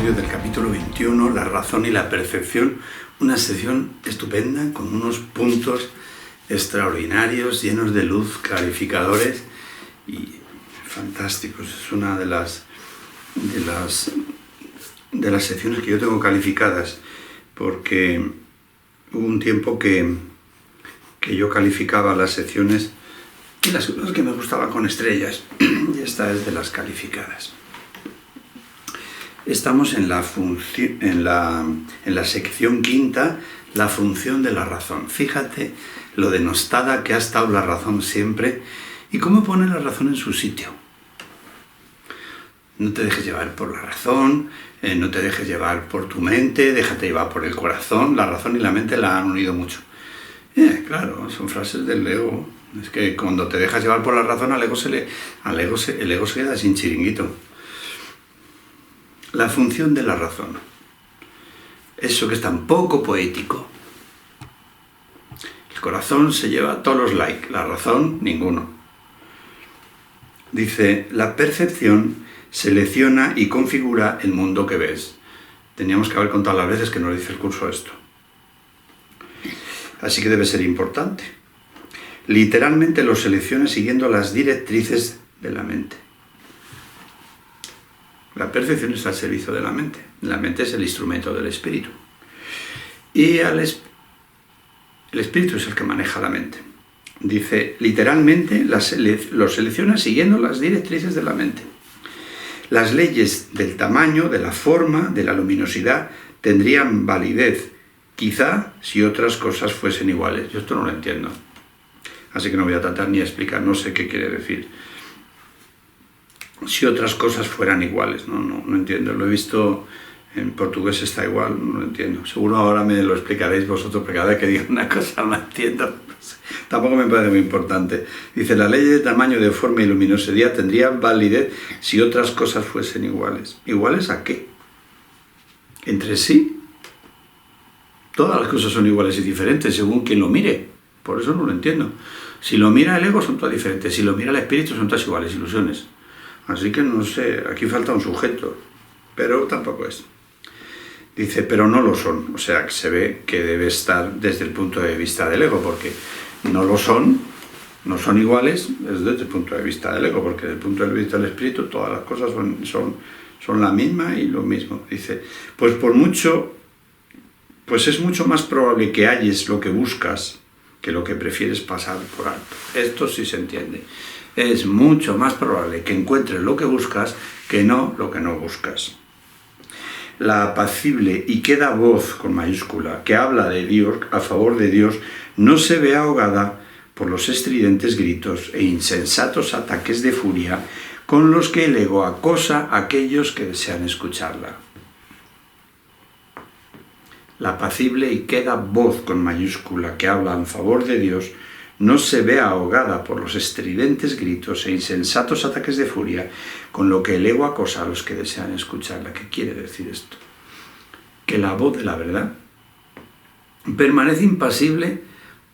estudio del capítulo 21, la razón y la percepción, una sección estupenda con unos puntos extraordinarios, llenos de luz, clarificadores y fantásticos. Es una de las secciones que yo tengo calificadas, porque hubo un tiempo que yo calificaba las secciones y las cosas que me gustaban con estrellas, y esta es de las calificadas. Estamos en la sección quinta, la función de la razón. Fíjate lo denostada que ha estado la razón siempre y cómo pone la razón en su sitio. No te dejes llevar por la razón, no te dejes llevar por tu mente, déjate llevar por el corazón. La razón y la mente la han unido mucho. Claro, son frases del ego. Es que cuando te dejas llevar por la razón, el ego se queda sin chiringuito. La función de la razón. Eso que es tan poco poético. El corazón se lleva todos los likes, la razón ninguno. Dice, la percepción selecciona y configura el mundo que ves. Teníamos que haber contado las veces que nos dice el curso esto. Así que debe ser importante. Literalmente lo selecciona siguiendo las directrices de la mente. La percepción está al servicio de la mente. La mente es el instrumento del espíritu. Y el espíritu es el que maneja la mente. Dice, literalmente lo selecciona siguiendo las directrices de la mente. Las leyes del tamaño, de la forma, de la luminosidad tendrían validez, quizá si otras cosas fuesen iguales. Yo esto no lo entiendo. Así que no voy a tratar ni a explicar, no sé qué quiere decir. Si otras cosas fueran iguales, no entiendo. Lo he visto en portugués, está igual, no lo entiendo. Seguro ahora me lo explicaréis vosotros, porque cada vez que digo una cosa no entiendo. No sé. Tampoco me parece muy importante. Dice, la ley de tamaño, de forma y luminosidad tendría validez si otras cosas fuesen iguales. ¿Iguales a qué? ¿Entre sí? Todas las cosas son iguales y diferentes según quien lo mire. Por eso no lo entiendo. Si lo mira el ego son todas diferentes, si lo mira el espíritu son todas iguales, ilusiones. Así que no sé, aquí falta un sujeto, pero tampoco es. Dice, pero no lo son, o sea, que se ve que debe estar desde el punto de vista del ego, porque no lo son, no son iguales, es desde el punto de vista del ego, porque desde el punto de vista del espíritu todas las cosas son la misma y lo mismo. Dice, pues es mucho más probable que halles lo que buscas que lo que prefieres pasar por alto. Esto sí se entiende. Es mucho más probable que encuentres lo que buscas que no lo que no buscas. La apacible y queda voz con mayúscula que habla de Dios, a favor de Dios, no se ve ahogada por los estridentes gritos e insensatos ataques de furia con los que el ego acosa a aquellos que desean escucharla. La apacible y queda voz con mayúscula que habla en favor de Dios no se ve ahogada por los estridentes gritos e insensatos ataques de furia con lo que el ego acosa a los que desean escucharla. ¿Qué quiere decir esto? Que la voz de la verdad permanece impasible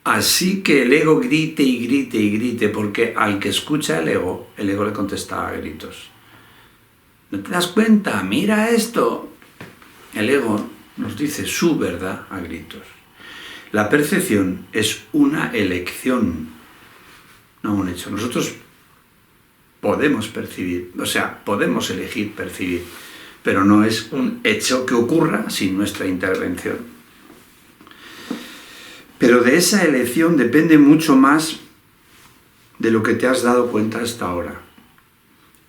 así que el ego grite y grite y grite, porque al que escucha el ego le contesta a gritos. ¿No te das cuenta? ¡Mira esto! El ego nos dice su verdad a gritos. La percepción es una elección, no un hecho. Nosotros podemos percibir, o sea, podemos elegir percibir, pero no es un hecho que ocurra sin nuestra intervención. Pero de esa elección depende mucho más de lo que te has dado cuenta hasta ahora.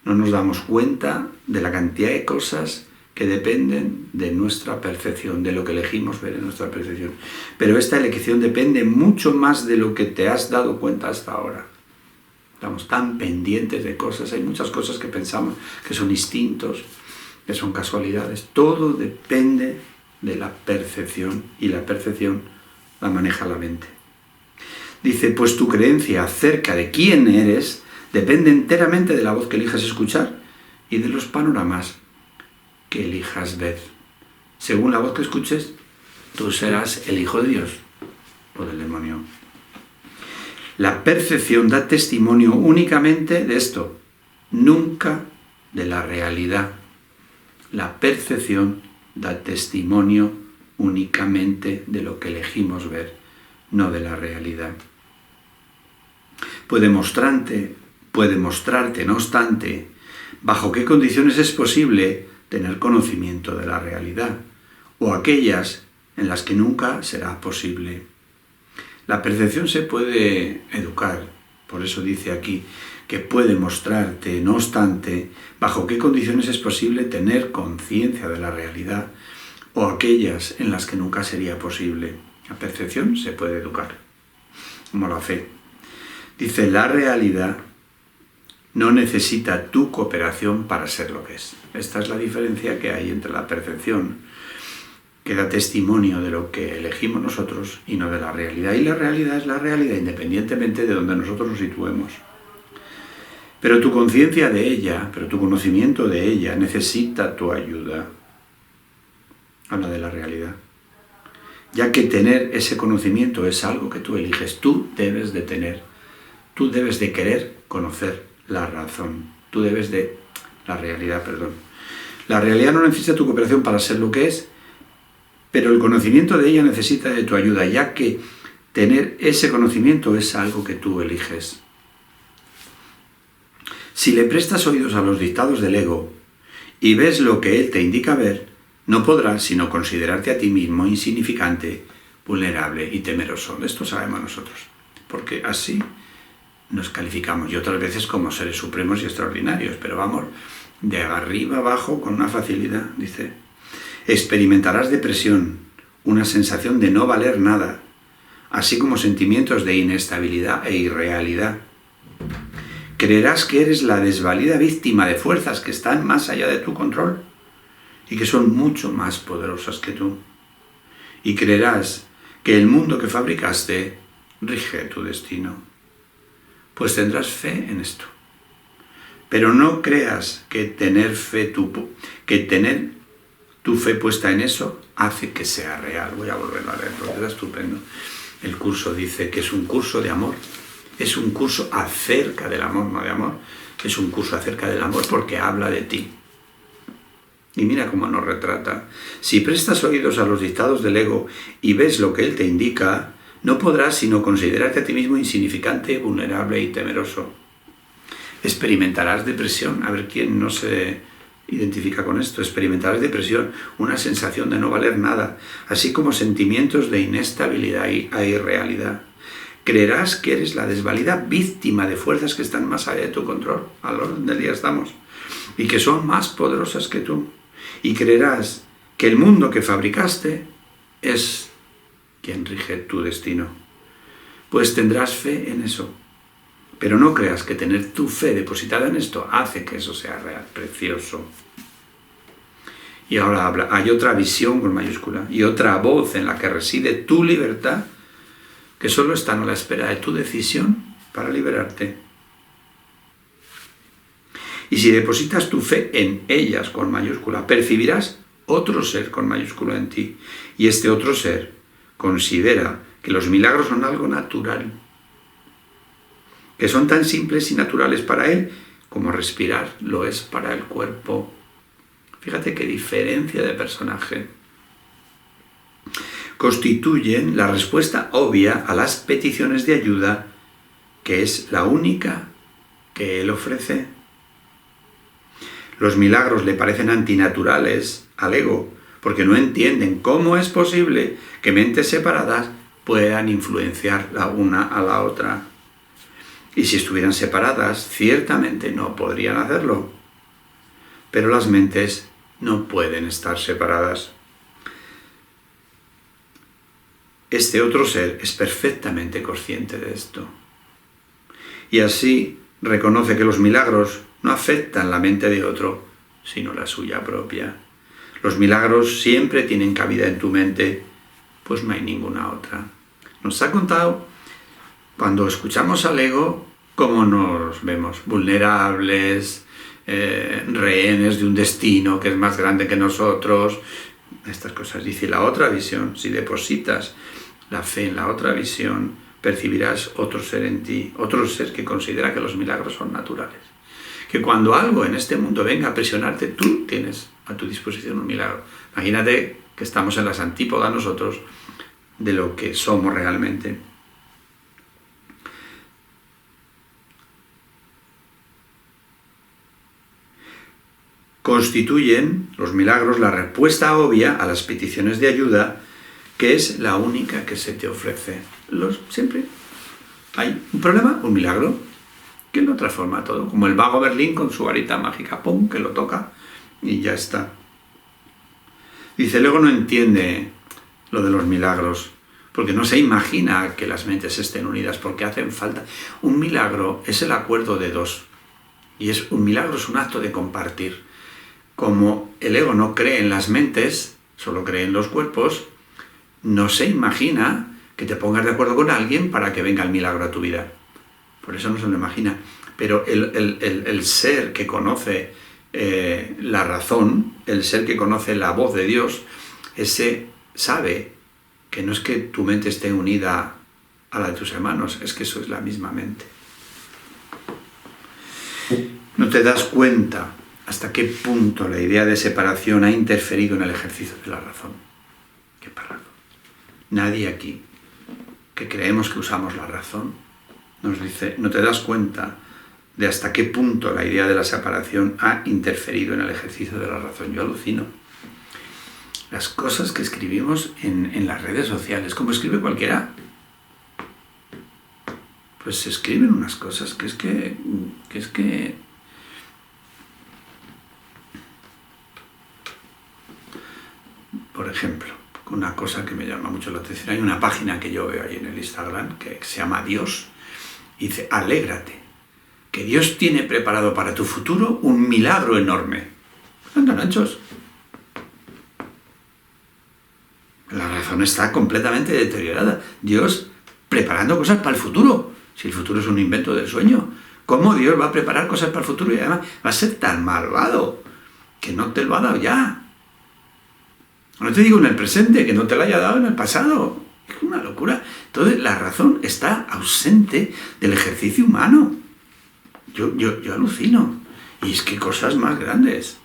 No nos damos cuenta de la cantidad de cosas que dependen de nuestra percepción, de lo que elegimos ver en nuestra percepción. Pero esta elección depende mucho más de lo que te has dado cuenta hasta ahora. Estamos tan pendientes de cosas, hay muchas cosas que pensamos que son instintos, que son casualidades. Todo depende de la percepción, y la percepción la maneja la mente. Dice, pues tu creencia acerca de quién eres depende enteramente de la voz que elijas escuchar y de los panoramas que elijas ver. Según la voz que escuches, tú serás el hijo de Dios o del demonio. La percepción da testimonio únicamente de esto, nunca de la realidad. La percepción da testimonio únicamente de lo que elegimos ver, no de la realidad. Puede mostrarte, no obstante, bajo qué condiciones es posible tener conocimiento de la realidad, o aquellas en las que nunca será posible. La percepción se puede educar, por eso dice aquí que puede mostrarte, no obstante, bajo qué condiciones es posible tener conciencia de la realidad, o aquellas en las que nunca sería posible. La percepción se puede educar, como la fe. Dice, la realidad no necesita tu cooperación para ser lo que es. Esta es la diferencia que hay entre la percepción, que da testimonio de lo que elegimos nosotros, y no de la realidad. Y la realidad es la realidad, independientemente de donde nosotros nos situemos. Pero tu conciencia de ella, pero tu conocimiento de ella necesita tu ayuda. Habla de la realidad. Ya que tener ese conocimiento es algo que tú eliges, tú debes de tener, tú debes de querer conocer la razón, la realidad. La realidad no necesita tu cooperación para ser lo que es, pero el conocimiento de ella necesita de tu ayuda, ya que tener ese conocimiento es algo que tú eliges. Si le prestas oídos a los dictados del ego y ves lo que él te indica ver, no podrás sino considerarte a ti mismo insignificante, vulnerable y temeroso. De esto sabemos nosotros, porque así nos calificamos, y otras veces como seres supremos y extraordinarios, pero vamos, de arriba abajo con una facilidad. Dice, experimentarás depresión, una sensación de no valer nada, así como sentimientos de inestabilidad e irrealidad. Creerás que eres la desvalida víctima de fuerzas que están más allá de tu control y que son mucho más poderosas que tú. Y creerás que el mundo que fabricaste rige tu destino. Pues tendrás fe en esto. Pero no creas que tener tu fe puesta en eso hace que sea real. Voy a volverlo a leer porque está estupendo. El curso dice que es un curso de amor. Es un curso acerca del amor, no de amor. Es un curso acerca del amor porque habla de ti. Y mira cómo nos retrata. Si prestas oídos a los dictados del ego y ves lo que él te indica, no podrás sino considerarte a ti mismo insignificante, vulnerable y temeroso. Experimentarás depresión. A ver quién no se identifica con esto. Experimentarás depresión, una sensación de no valer nada, así como sentimientos de inestabilidad e irrealidad. Creerás que eres la desvalida víctima de fuerzas que están más allá de tu control, al orden del día estamos, y que son más poderosas que tú. Y creerás que el mundo que fabricaste es quien rige tu destino. Pues tendrás fe en eso. Pero no creas que tener tu fe depositada en esto hace que eso sea real, precioso. Y ahora hay otra visión con mayúscula y otra voz en la que reside tu libertad, que solo están a la espera de tu decisión para liberarte. Y si depositas tu fe en ellas con mayúscula, percibirás otro ser con mayúscula en ti. Y este otro ser considera que los milagros son algo natural, que son tan simples y naturales para él como respirar lo es para el cuerpo. Fíjate qué diferencia de personaje. Constituyen la respuesta obvia a las peticiones de ayuda, que es la única que él ofrece. Los milagros le parecen antinaturales al ego, porque no entienden cómo es posible que mentes separadas puedan influenciar la una a la otra. Y si estuvieran separadas, ciertamente no podrían hacerlo. Pero las mentes no pueden estar separadas. Este otro ser es perfectamente consciente de esto. Y así reconoce que los milagros no afectan la mente de otro, sino la suya propia. Los milagros siempre tienen cabida en tu mente, pues no hay ninguna otra. Nos ha contado, cuando escuchamos al ego, cómo nos vemos vulnerables, rehenes de un destino que es más grande que nosotros. Estas cosas. Dice la otra visión, si depositas la fe en la otra visión, percibirás otro ser en ti, otro ser que considera que los milagros son naturales. Que cuando algo en este mundo venga a presionarte, tú tienes a tu disposición un milagro. Imagínate que estamos en las antípodas nosotros de lo que somos realmente. Constituyen los milagros la respuesta obvia a las peticiones de ayuda, que es la única que se te ofrece. Siempre hay un problema, un milagro, que lo transforma todo. Como el mago Berlín con su varita mágica, ¡pum!, que lo toca y ya está. Dice, luego no entiende lo de los milagros, porque no se imagina que las mentes estén unidas, porque hacen falta. Un milagro es el acuerdo de dos, y un milagro es un acto de compartir. Como el ego no cree en las mentes, solo cree en los cuerpos, no se imagina que te pongas de acuerdo con alguien para que venga el milagro a tu vida. Por eso no se lo imagina. Pero el ser que conoce la razón, el ser que conoce la voz de Dios, ese sabe que no es que tu mente esté unida a la de tus hermanos, es que eso es la misma mente. No te das cuenta hasta qué punto la idea de separación ha interferido en el ejercicio de la razón. Qué parado. Nadie aquí, que creemos que usamos la razón, nos dice, no te das cuenta de hasta qué punto la idea de la separación ha interferido en el ejercicio de la razón. Yo alucino. Las cosas que escribimos en las redes sociales, como escribe cualquiera, pues se escriben unas cosas que es que por ejemplo, una cosa que me llama mucho la atención, hay una página que yo veo ahí en el Instagram que se llama Dios, y dice, alégrate, que Dios tiene preparado para tu futuro un milagro enorme. Andan anchos. La razón está completamente deteriorada. Dios preparando cosas para el futuro, si el futuro es un invento del sueño. ¿Cómo Dios va a preparar cosas para el futuro? Y además va a ser tan malvado que no te lo ha dado ya. No te digo en el presente, que no te lo haya dado en el pasado. Es una locura. Entonces la razón está ausente del ejercicio humano. Yo alucino. Y es que cosas más grandes.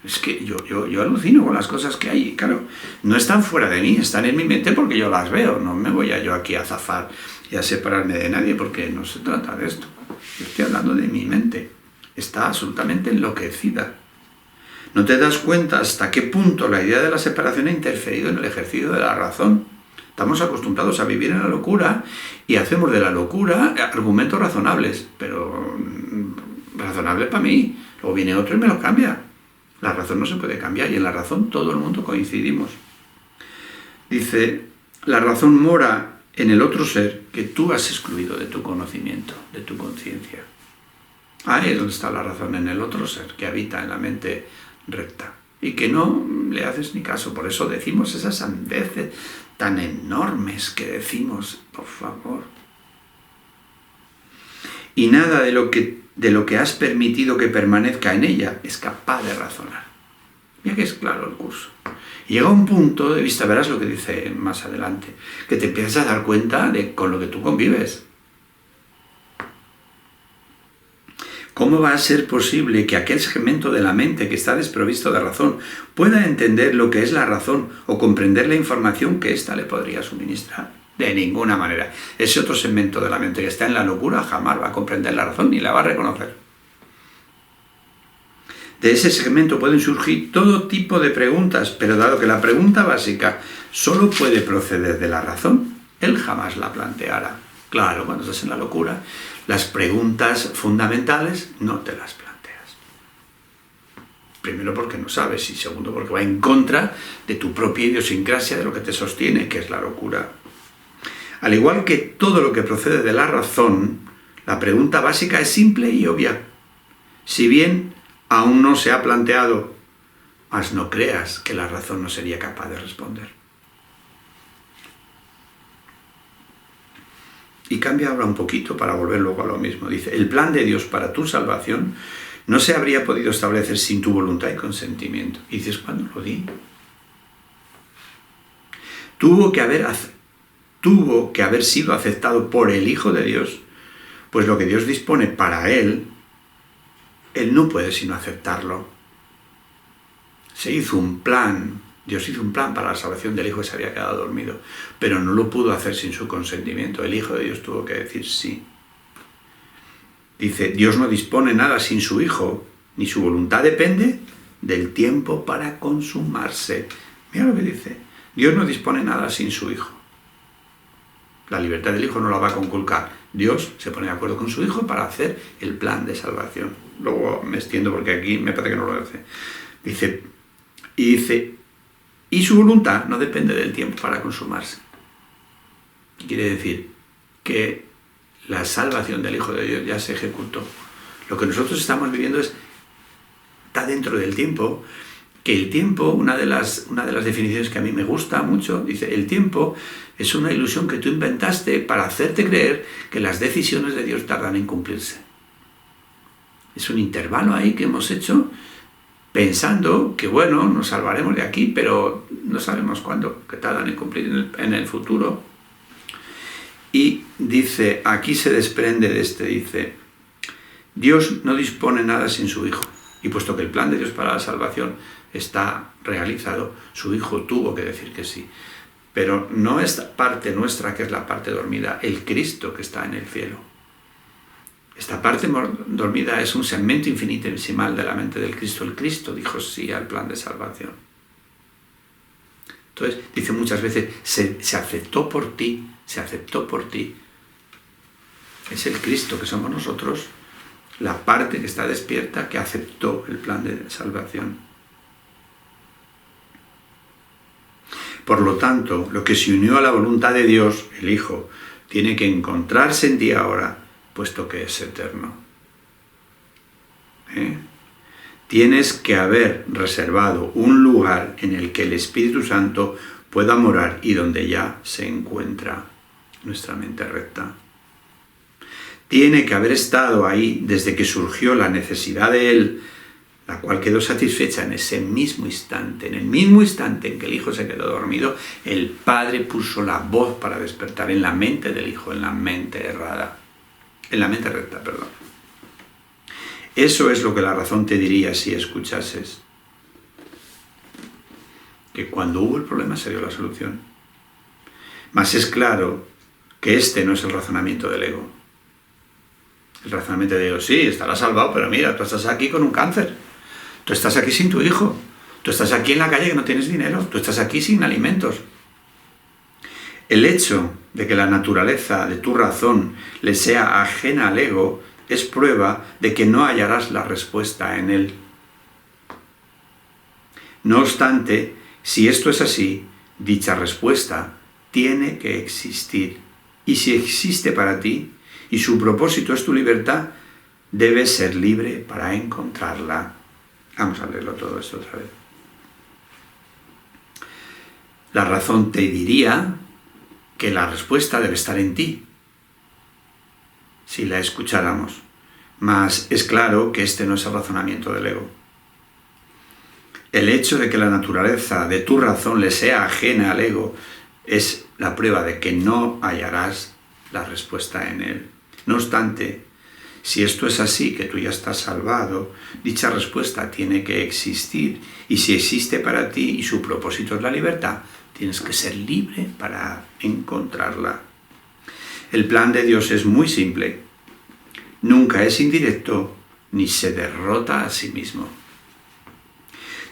Es que yo alucino con las cosas que hay. Claro, no están fuera de mí, están en mi mente porque yo las veo. No me voy yo aquí a zafar y a separarme de nadie porque no se trata de esto. Yo estoy hablando de mi mente. Está absolutamente enloquecida. No te das cuenta hasta qué punto la idea de la separación ha interferido en el ejercicio de la razón. Estamos acostumbrados a vivir en la locura y hacemos de la locura argumentos razonables, pero razonables para mí. Luego viene otro y me lo cambia. La razón no se puede cambiar y en la razón todo el mundo coincidimos. Dice, la razón mora en el otro ser que tú has excluido de tu conocimiento, de tu conciencia. Ahí es donde está la razón, en el otro ser que habita en la mente recta y que no le haces ni caso. Por eso decimos esas sandeces tan enormes que decimos, por favor. Y nada de lo que has permitido que permanezca en ella es capaz de razonar. Mira que es claro el curso. Y llega un punto de vista, verás lo que dice más adelante, que te empiezas a dar cuenta de con lo que tú convives. ¿Cómo va a ser posible que aquel segmento de la mente que está desprovisto de razón pueda entender lo que es la razón o comprender la información que ésta le podría suministrar? De ninguna manera. Ese otro segmento de la mente que está en la locura jamás va a comprender la razón ni la va a reconocer. De ese segmento pueden surgir todo tipo de preguntas, pero dado que la pregunta básica solo puede proceder de la razón, él jamás la planteará. Claro, cuando estás en la locura, las preguntas fundamentales no te las planteas. Primero porque no sabes y segundo porque va en contra de tu propia idiosincrasia, de lo que te sostiene, que es la locura. Al igual que todo lo que procede de la razón, la pregunta básica es simple y obvia. Si bien aún no se ha planteado, mas no creas que la razón no sería capaz de responder. Y cambia ahora un poquito para volver luego a lo mismo. Dice, el plan de Dios para tu salvación no se habría podido establecer sin tu voluntad y consentimiento. Y dices, ¿cuándo lo di? Tuvo que haber sido aceptado por el Hijo de Dios, pues lo que Dios dispone para Él no puede sino aceptarlo. se hizo un plan, Dios hizo un plan para la salvación del Hijo que se había quedado dormido, pero no lo pudo hacer sin su consentimiento. El Hijo de Dios tuvo que decir sí. Dice, Dios no dispone nada sin su Hijo, ni su voluntad depende del tiempo para consumarse. Mira lo que dice, Dios no dispone nada sin su Hijo. La libertad del Hijo no la va a conculcar. Dios se pone de acuerdo con su Hijo para hacer el plan de salvación. Luego me extiendo porque aquí me parece que no lo hace. Dice, y su voluntad no depende del tiempo para consumarse. Quiere decir que la salvación del Hijo de Dios ya se ejecutó. Lo que nosotros estamos viviendo está dentro del tiempo, que el tiempo, una de las definiciones que a mí me gusta mucho, dice, el tiempo es una ilusión que tú inventaste para hacerte creer que las decisiones de Dios tardan en cumplirse. Es un intervalo ahí que hemos hecho pensando que, bueno, nos salvaremos de aquí, pero no sabemos cuándo, que tardan en cumplir en el futuro. Y dice, aquí se desprende de dice, Dios no dispone nada sin su Hijo. Y puesto que el plan de Dios para la salvación está realizado, su Hijo tuvo que decir que sí. Pero no esta parte nuestra, que es la parte dormida, el Cristo que está en el cielo. Esta parte dormida es un segmento infinitesimal de la mente del Cristo. El Cristo dijo sí al plan de salvación. Entonces, dice muchas veces, se aceptó por ti, se aceptó por ti. Es el Cristo que somos nosotros, la parte que está despierta, que aceptó el plan de salvación. Por lo tanto, lo que se unió a la voluntad de Dios, el Hijo, tiene que encontrarse en ti ahora, puesto que es eterno. Tienes que haber reservado un lugar en el que el Espíritu Santo pueda morar y donde ya se encuentra nuestra mente recta. Tiene que haber estado ahí desde que surgió la necesidad de Él, la cual quedó satisfecha en ese mismo instante. En el mismo instante en que el Hijo se quedó dormido, el Padre puso la voz para despertar en la mente del Hijo, en la mente errada. En la mente recta, perdón. Eso es lo que la razón te diría si escuchases. Que cuando hubo el problema se dio la solución. Mas es claro que este no es el razonamiento del ego. El razonamiento del ego, sí, estarás salvado, pero mira, tú estás aquí con un cáncer. Tú estás aquí sin tu hijo. Tú estás aquí en la calle que no tienes dinero. Tú estás aquí sin alimentos. El hecho de que la naturaleza de tu razón le sea ajena al ego es prueba de que no hallarás la respuesta en él. No obstante, si esto es así, dicha respuesta tiene que existir. Y si existe para ti, y su propósito es tu libertad, debes ser libre para encontrarla. Vamos a leerlo todo esto otra vez. La razón te diría que la respuesta debe estar en ti, si la escucháramos. Mas es claro que este no es el razonamiento del ego. El hecho de que la naturaleza de tu razón le sea ajena al ego es la prueba de que no hallarás la respuesta en él. No obstante, si esto es así, que tú ya estás salvado, dicha respuesta tiene que existir. Y si existe para ti y su propósito es la libertad, tienes que ser libre para encontrarla. El plan de Dios es muy simple. Nunca es indirecto ni se derrota a sí mismo.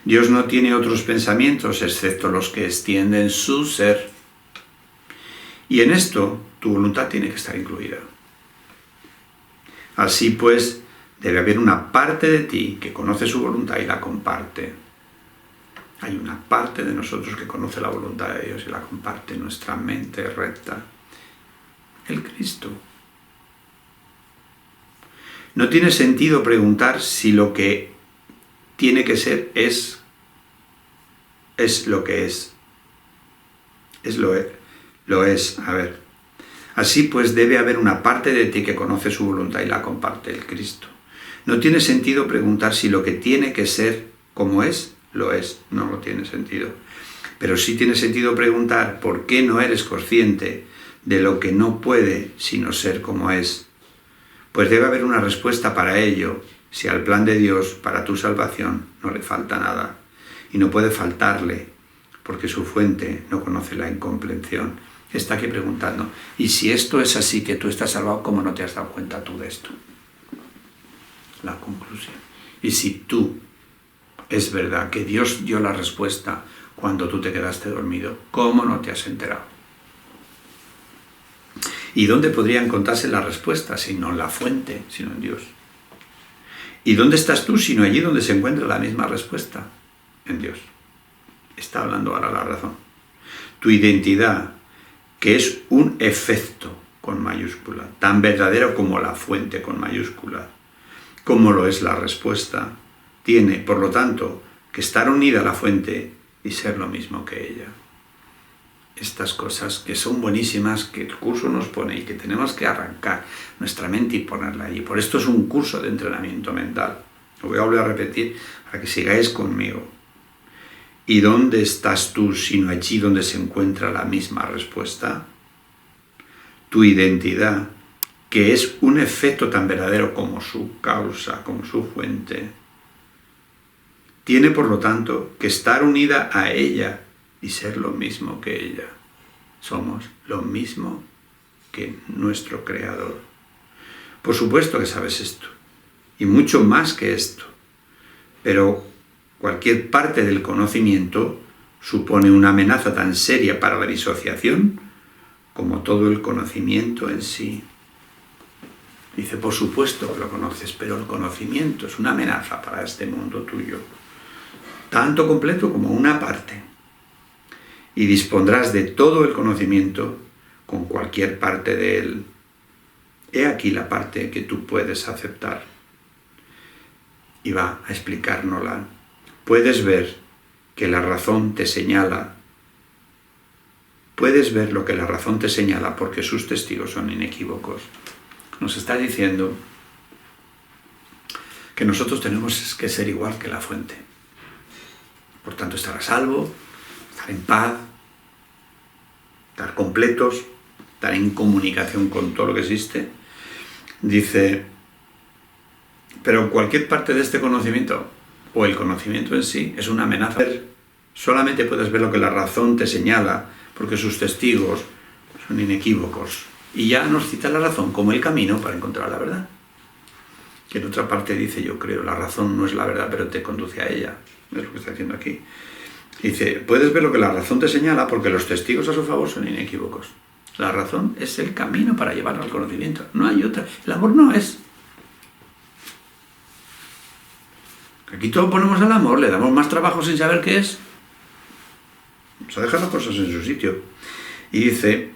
Dios no tiene otros pensamientos excepto los que extienden su ser. Y en esto tu voluntad tiene que estar incluida. Así pues, debe haber una parte de ti que conoce su voluntad y la comparte. Hay una parte de nosotros que conoce la voluntad de Dios y la comparte, nuestra mente recta. El Cristo. No tiene sentido preguntar si lo que tiene que ser es lo que es. Lo es. A ver. Así pues debe haber una parte de ti que conoce su voluntad y la comparte, el Cristo. No tiene sentido preguntar si lo que tiene que ser como es, lo es. No tiene sentido. Pero sí tiene sentido preguntar por qué no eres consciente de lo que no puede sino ser como es. Pues debe haber una respuesta para ello, si al plan de Dios para tu salvación no le falta nada. y no puede faltarle, porque su fuente no conoce la incomprensión. Está aquí preguntando, ¿y si esto es así, que tú estás salvado, cómo no te has dado cuenta tú de esto? La conclusión. Y si tú, es verdad que Dios dio la respuesta cuando tú te quedaste dormido, ¿cómo no te has enterado? ¿Y dónde podría encontrarse la respuesta? Si no en la fuente, sino en Dios. ¿Y dónde estás tú, sino allí donde se encuentra la misma respuesta? En Dios. Está hablando ahora la razón. Tu identidad, que es un efecto con mayúscula, tan verdadero como la fuente con mayúscula, como lo es la respuesta, tiene, por lo tanto, que estar unida a la fuente y ser lo mismo que ella. Estas cosas que son buenísimas, que el curso nos pone y que tenemos que arrancar nuestra mente y ponerla allí. Por esto es un curso de entrenamiento mental. Lo voy a volver a repetir para que sigáis conmigo. ¿Y dónde estás tú, sino allí donde se encuentra la misma respuesta? Tu identidad, que es un efecto tan verdadero como su causa, como su fuente, tiene por lo tanto que estar unida a ella y ser lo mismo que ella. Somos lo mismo que nuestro Creador. Por supuesto que sabes esto, y mucho más que esto, pero cualquier parte del conocimiento supone una amenaza tan seria para la disociación como todo el conocimiento en sí. Dice, por supuesto que lo conoces, pero el conocimiento es una amenaza para este mundo tuyo, tanto completo como una parte. Y dispondrás de todo el conocimiento con cualquier parte de él. He aquí la parte que tú puedes aceptar. Y va a explicárnosla. Puedes ver que la razón te señala. Puedes ver lo que la razón te señala porque sus testigos son inequívocos. Nos está diciendo que nosotros tenemos que ser igual que la fuente. Por tanto, estar a salvo, estar en paz, estar completos, estar en comunicación con todo lo que existe. Dice, pero cualquier parte de este conocimiento, o el conocimiento en sí, es una amenaza. Solamente puedes ver lo que la razón te señala, porque sus testigos son inequívocos. Y ya nos cita la razón como el camino para encontrar la verdad. Que en otra parte dice, yo creo, la razón no es la verdad, pero te conduce a ella. Es lo que está diciendo aquí. Dice, puedes ver lo que la razón te señala porque los testigos a su favor son inequívocos. La razón es el camino para llevarlo al conocimiento. No hay otra. El amor no es. Aquí todo ponemos al amor, le damos más trabajo sin saber qué es. Vamos a dejar las cosas en su sitio. Y dice,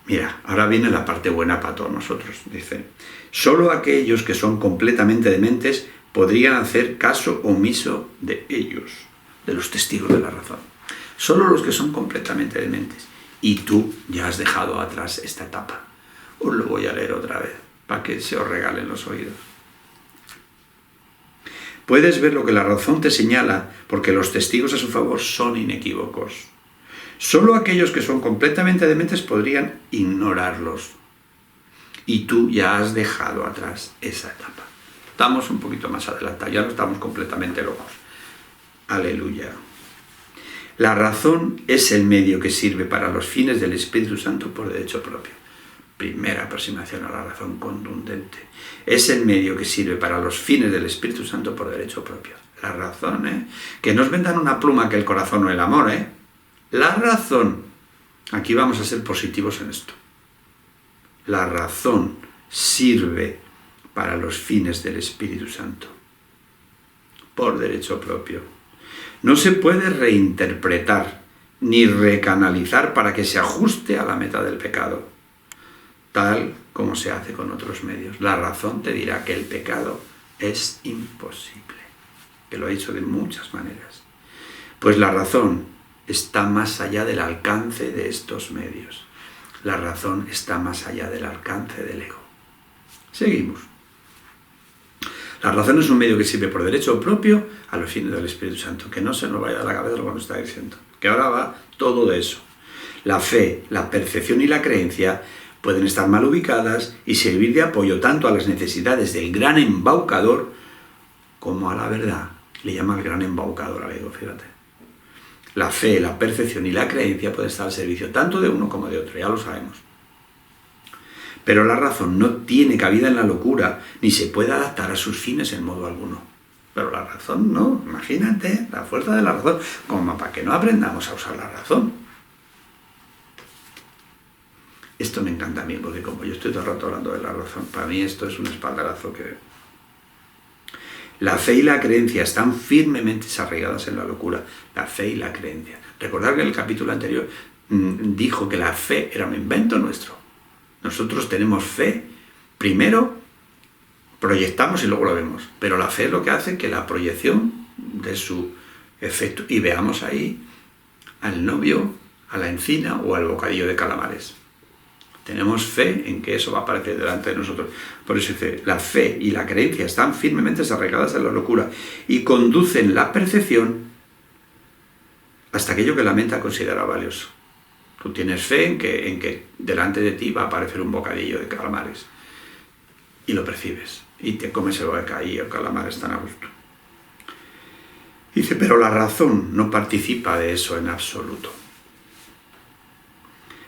mira, ahora viene la parte buena para todos nosotros. Dice, solo aquellos que son completamente dementes podrían hacer caso omiso de ellos, de los testigos de la razón. Solo los que son completamente dementes. Y tú ya has dejado atrás esta etapa. Os lo voy a leer otra vez, para que se os regalen los oídos. Puedes ver lo que la razón te señala, porque los testigos a su favor son inequívocos. Solo aquellos que son completamente dementes podrían ignorarlos. Y tú ya has dejado atrás esa etapa. Estamos un poquito más adelantados, ya no estamos completamente locos. Aleluya. La razón es el medio que sirve para los fines del Espíritu Santo por derecho propio. Primera aproximación a la razón contundente. Es el medio que sirve para los fines del Espíritu Santo por derecho propio. La razón, que no os vendan una pluma que el corazón o el amor, La razón. Aquí vamos a ser positivos en esto. La razón sirve para los fines del Espíritu Santo por derecho propio. No se puede reinterpretar ni recanalizar para que se ajuste a la meta del pecado, tal como se hace con otros medios. La razón te dirá que el pecado es imposible, que lo ha hecho de muchas maneras. Pues la razón está más allá del alcance de estos medios. La razón está más allá del alcance del ego. Seguimos. La razón es un medio que sirve por derecho propio a los fines del Espíritu Santo. Que no se nos vaya a la cabeza lo que nos está diciendo. Que ahora va todo de eso. La fe, la percepción y la creencia pueden estar mal ubicadas y servir de apoyo tanto a las necesidades del gran embaucador como a la verdad. Le llama el gran embaucador al ego, fíjate. La fe, la percepción y la creencia pueden estar al servicio tanto de uno como de otro, ya lo sabemos. Pero la razón no tiene cabida en la locura, ni se puede adaptar a sus fines en modo alguno. Pero la razón no, imagínate, la fuerza de la razón, como para que no aprendamos a usar la razón. Esto me encanta a mí, porque como yo estoy todo el rato hablando de la razón, para mí esto es un espaldarazo que... La fe y la creencia están firmemente arraigadas en la locura. La fe y la creencia. Recordad que en el capítulo anterior dijo que la fe era un invento nuestro. Nosotros tenemos fe, primero proyectamos y luego lo vemos. Pero la fe es lo que hace que la proyección de su efecto. Y veamos ahí al novio, a la encina o al bocadillo de calamares. Tenemos fe en que eso va a aparecer delante de nosotros. Por eso dice, la fe y la creencia están firmemente arraigadas en la locura y conducen la percepción hasta aquello que la mente ha considerado valioso. Tú tienes fe en que delante de ti va a aparecer un bocadillo de calamares y lo percibes y te comes el bocadillo de calamares tan a gusto. Dice, pero la razón no participa de eso en absoluto.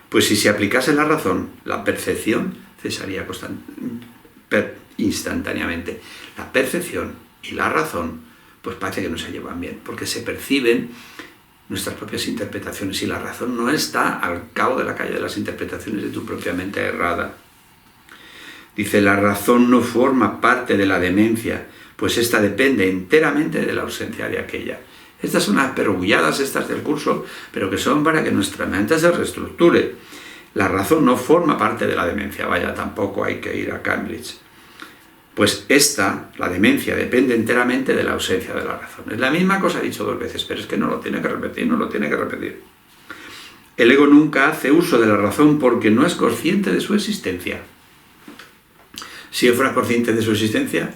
Pues si se aplicase la razón, la percepción cesaría instantáneamente. La percepción y la razón, pues parece que no se llevan bien, porque se perciben nuestras propias interpretaciones y la razón no está al cabo de la calle de las interpretaciones de tu propia mente errada. Dice, la razón no forma parte de la demencia, pues ésta depende enteramente de la ausencia de aquella. Estas son las perrulladas estas del curso, pero que son para que nuestra mente se reestructure. La razón no forma parte de la demencia, vaya, tampoco hay que ir a Cambridge. Pues la demencia, depende enteramente de la ausencia de la razón. Es la misma cosa dicho dos veces, pero es que no lo tiene que repetir. El ego nunca hace uso de la razón porque no es consciente de su existencia. Si él fuera consciente de su existencia,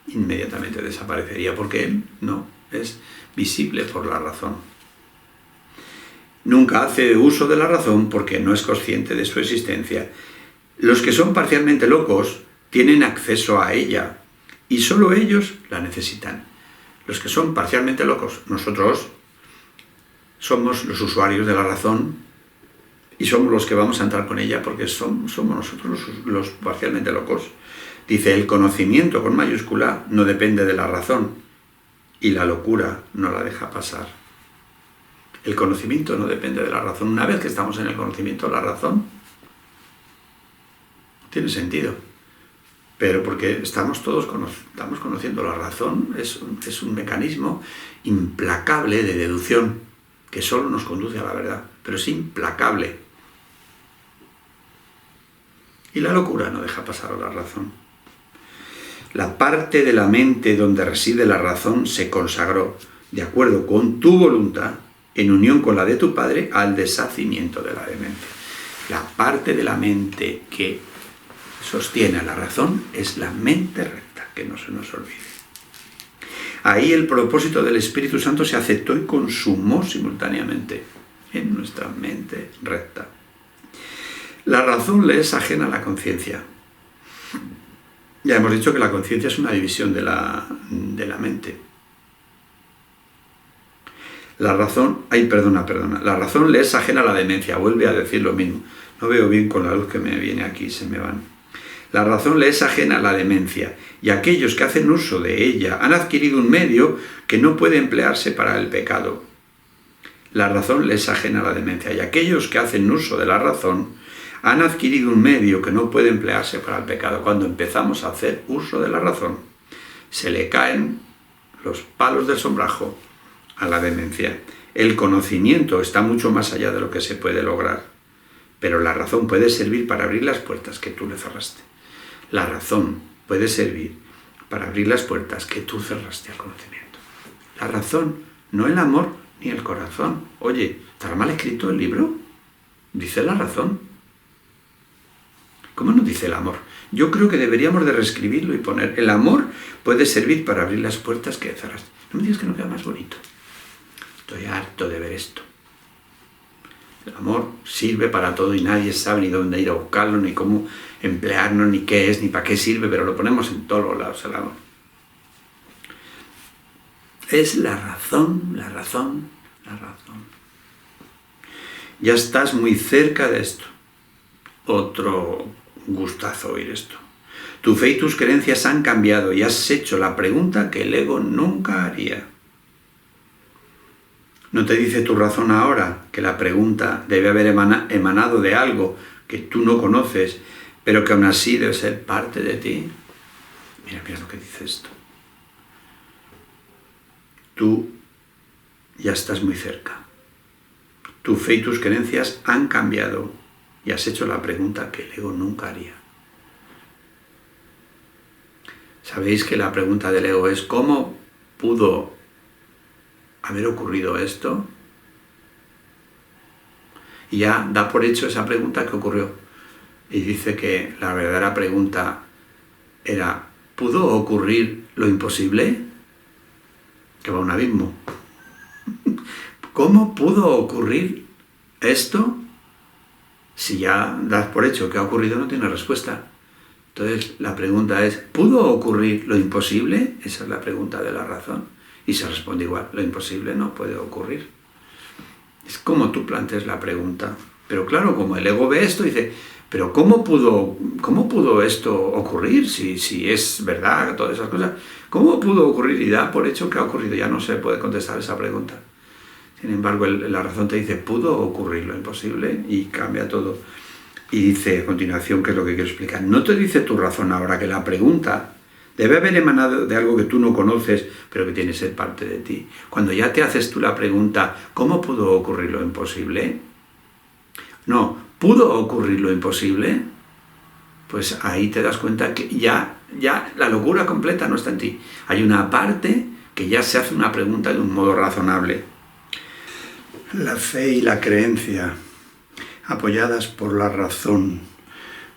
inmediatamente desaparecería, porque él no es visible por la razón. Nunca hace uso de la razón porque no es consciente de su existencia. Los que son parcialmente locos tienen acceso a ella y solo ellos la necesitan. Los que son parcialmente locos, nosotros somos los usuarios de la razón y somos los que vamos a entrar con ella porque somos nosotros los parcialmente locos. Dice, el conocimiento con mayúscula no depende de la razón y la locura no la deja pasar. El conocimiento no depende de la razón. Una vez que estamos en el conocimiento, la razón tiene sentido. Pero porque estamos conociendo la razón, es un mecanismo implacable de deducción que solo nos conduce a la verdad, pero es implacable. Y la locura no deja pasar a la razón. La parte de la mente donde reside la razón se consagró, de acuerdo con tu voluntad, en unión con la de tu padre, al deshacimiento de la demencia. La parte de la mente que sostiene a la razón es la mente recta, que no se nos olvide. Ahí el propósito del Espíritu Santo se aceptó y consumó simultáneamente en nuestra mente recta. La razón le es ajena a la conciencia. Ya hemos dicho que la conciencia es una división de la mente. La razón le es ajena a la demencia, vuelve a decir lo mismo. No veo bien con la luz que me viene aquí, se me van. La razón le es ajena a la demencia, y aquellos que hacen uso de ella han adquirido un medio que no puede emplearse para el pecado. La razón le es ajena a la demencia, y aquellos que hacen uso de la razón han adquirido un medio que no puede emplearse para el pecado. Cuando empezamos a hacer uso de la razón, se le caen los palos del sombrajo a la demencia. El conocimiento está mucho más allá de lo que se puede lograr, pero la razón puede servir para abrir las puertas que tú le cerraste. La razón puede servir para abrir las puertas que tú cerraste al conocimiento. La razón, no el amor ni el corazón. Oye, ¿estará mal escrito el libro? Dice la razón. ¿Cómo no dice el amor? Yo creo que deberíamos de reescribirlo y poner el amor puede servir para abrir las puertas que cerraste. No me digas que no queda más bonito. Estoy harto de ver esto. El amor sirve para todo y nadie sabe ni dónde ir a buscarlo, ni cómo emplearnos, ni qué es, ni para qué sirve, pero lo ponemos en todos los lados, el amor. Es la razón La razón. Ya estás muy cerca de esto. Otro gustazo oír esto. Tu fe y tus creencias han cambiado y has hecho la pregunta que el ego nunca haría. ¿No te dice tu razón ahora que la pregunta debe haber emanado de algo que tú no conoces, pero que aún así debe ser parte de ti? Mira lo que dice esto. Tú ya estás muy cerca. Tu fe y tus creencias han cambiado y has hecho la pregunta que el ego nunca haría. ¿Sabéis que la pregunta del ego es cómo pudo haber ocurrido esto? Y ya da por hecho esa pregunta que ocurrió. Y dice que la verdadera pregunta era, ¿pudo ocurrir lo imposible? Que va a un abismo. ¿Cómo pudo ocurrir esto? Si ya das por hecho que ha ocurrido, no tiene respuesta. Entonces la pregunta es, ¿pudo ocurrir lo imposible? Esa es la pregunta de la razón. Y se responde igual, lo imposible no puede ocurrir. Es como tú plantees la pregunta. Pero claro, como el ego ve esto, dice, pero ¿cómo pudo esto ocurrir? Si es verdad, todas esas cosas. ¿Cómo pudo ocurrir? Y da por hecho que ha ocurrido. Ya no se puede contestar esa pregunta. Sin embargo, la razón te dice, ¿pudo ocurrir lo imposible? Y cambia todo. Y dice a continuación, que es lo que quiero explicar, ¿no te dice tu razón ahora que la pregunta debe haber emanado de algo que tú no conoces, pero que tiene que ser parte de ti? Cuando ya te haces tú la pregunta, ¿cómo pudo ocurrir lo imposible? No, ¿pudo ocurrir lo imposible? Pues ahí te das cuenta que ya la locura completa no está en ti. Hay una parte que ya se hace una pregunta de un modo razonable. La fe y la creencia, apoyadas por la razón,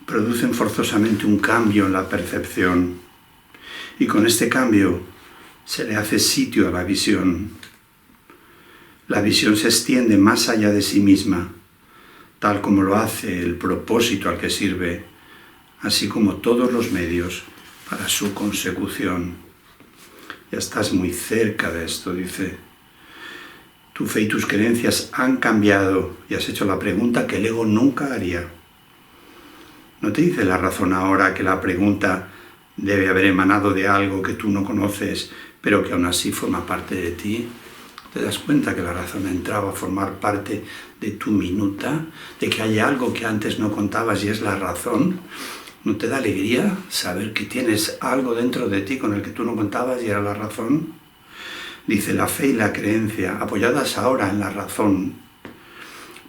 producen forzosamente un cambio en la percepción. Y con este cambio se le hace sitio a la visión. La visión se extiende más allá de sí misma, tal como lo hace el propósito al que sirve, así como todos los medios para su consecución. Ya estás muy cerca de esto, dice. Tu fe y tus creencias han cambiado y has hecho la pregunta que el ego nunca haría. ¿No te dice la razón ahora que la pregunta debe haber emanado de algo que tú no conoces, pero que aún así forma parte de ti? ¿Te das cuenta que la razón entraba a formar parte de tu minuta? ¿De que hay algo que antes no contabas y es la razón? ¿No te da alegría saber que tienes algo dentro de ti con el que tú no contabas y era la razón? Dice, la fe y la creencia, apoyadas ahora en la razón,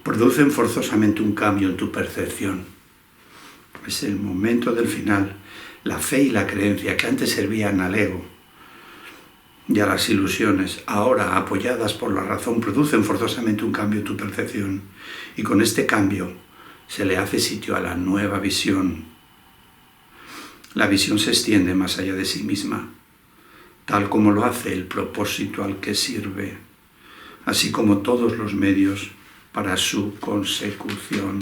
producen forzosamente un cambio en tu percepción. Es el momento del final. La fe y la creencia, que antes servían al ego y a las ilusiones, ahora apoyadas por la razón, producen forzosamente un cambio en tu percepción. Y con este cambio se le hace sitio a la nueva visión. La visión se extiende más allá de sí misma, tal como lo hace el propósito al que sirve, así como todos los medios para su consecución.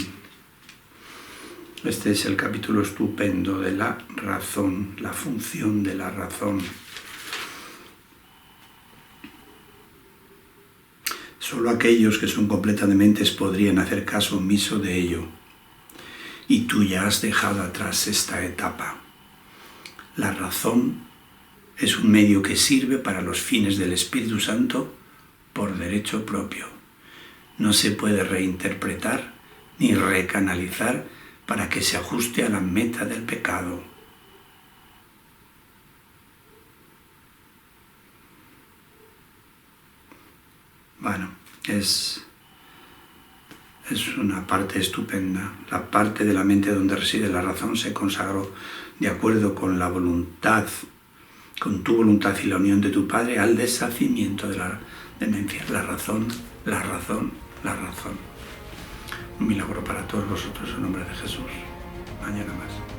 Este es el capítulo estupendo de la razón, la función de la razón. Solo aquellos que son completamente mentes podrían hacer caso omiso de ello. Y tú ya has dejado atrás esta etapa. La razón es un medio que sirve para los fines del Espíritu Santo por derecho propio. No se puede reinterpretar ni recanalizar para que se ajuste a la meta del pecado. Bueno, es una parte estupenda. La parte de la mente donde reside la razón se consagró de acuerdo con la voluntad, con tu voluntad y la unión de tu Padre, al deshacimiento de la demencia. La razón, la razón, la razón. Un milagro para todos vosotros en nombre de Jesús. Mañana más.